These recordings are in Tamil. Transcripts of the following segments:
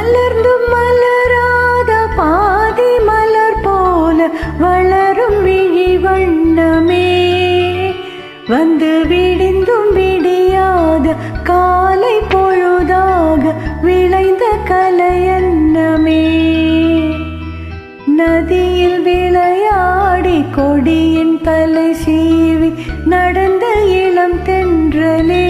மலர்ந்தும் மலராத பாதி மலர் போல வளரும் விழி வண்ணமே, வந்து விடிந்தும் விடியாத காலை பொழுதாக விளைந்த கலையன்னமே. நதியில் விளையாடி கொடியின் தலை சீவி நடந்த இளம் தென்றலே,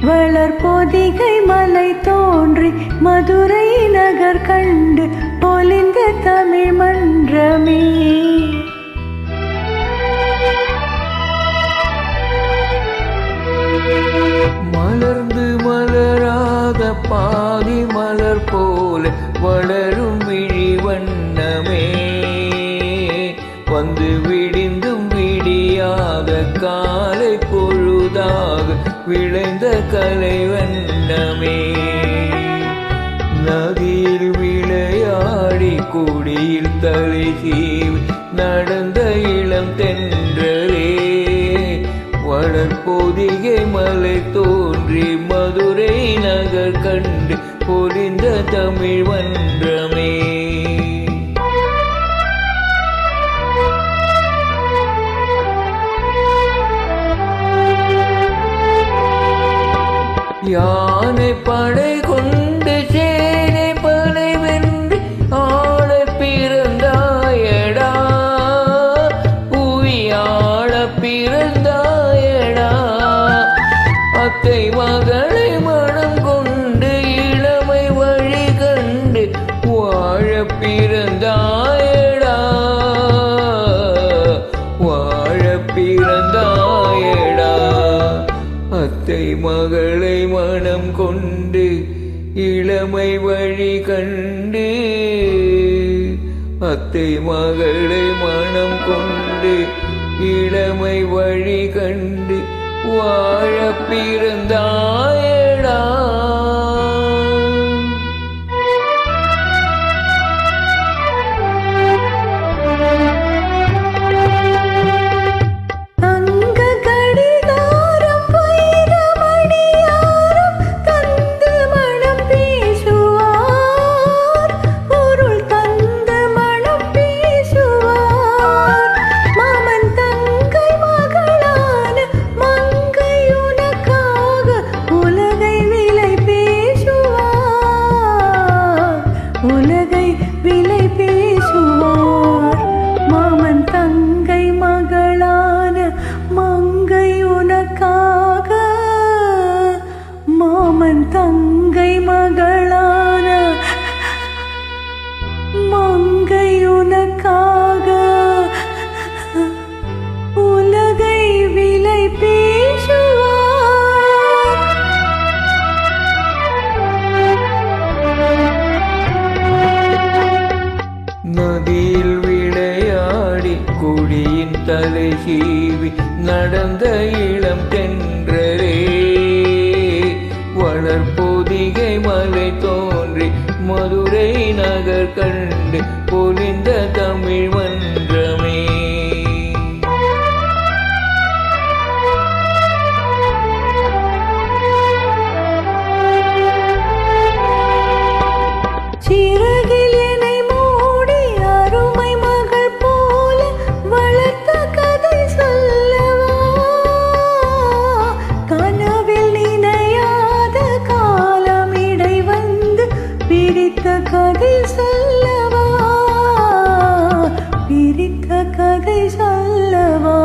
வளர்பொதிகை மலை தோன்றி மதுரை நகர் கண்டு பொலிந்த தமிழ் மன்றமே. மலர்ந்து மலராத பாதி மலர் போல வளரும் விழி வண்ணமே, வந்து விடிந்தும் விடியாத காலை பொழுதாக விளைந்த கலை வண்ணமே. நதியில் விளையாடி கொடியில் தலை சீவி நடந்த இளம் தென்றலே, வளர்பொதிகை மலை தோன்றி மதுரை நகர் கண்டு பொலிந்த தமிழ் மன்றமே. யானை படை கொண்டு சேனை படை வென்று ஆள பிறந்தாயடா, புவியாள பிறந்தாயடா. அத்தை மகளை மனம் கொண்டு இளமை வழி கண்டு வாழ பிறந்தாயடா, வாழ பிறந்தாயடா. அத்தை மகளை மனம் கொண்டு இளமை வழி கண்டு, அத்தை மகளை மனம் கொண்டு இளமை வழி கண்டு வாழ பிறந்தாயடா. உலகை விலை பேசுவார், மாமன் தங்கை மகளான மங்கை உனக்காக, மாமன் தங்கை மகளான மங்கை உனக்காக உலகை விலை பேசுவார். நதியில் விளையாடி கொடியின் தலை சீவி நடந்த இளம் தென்றலே, வளர்பொதிகை மலை தோன்றி மதுரை நகர் கண்டு பொலிந்த தமிழ் மன்றமே. சிறகில் என்னை மூடி அருமை மகள் போல வளர்த்த கதை சொல்லவா, கனவில் நினையாத காலம் இடை வந்து பிரித்த கதை சொல்லவா, பிரித்த கதை சொல்லவா.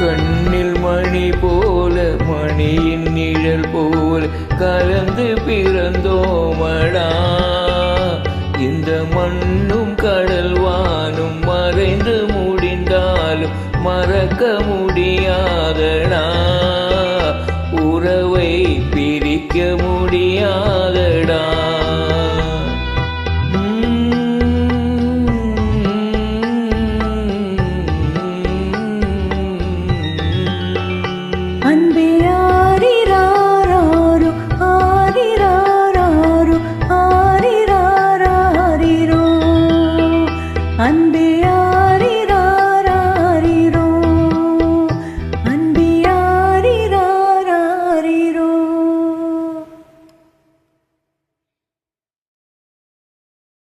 கண்ணில் மணி போல மணியின் நிழல் போல கலந்து பிறந்தோமடா, இந்த மண்ணும் கடல் வானும் மறைந்து முடிந்தாலும் மறக்க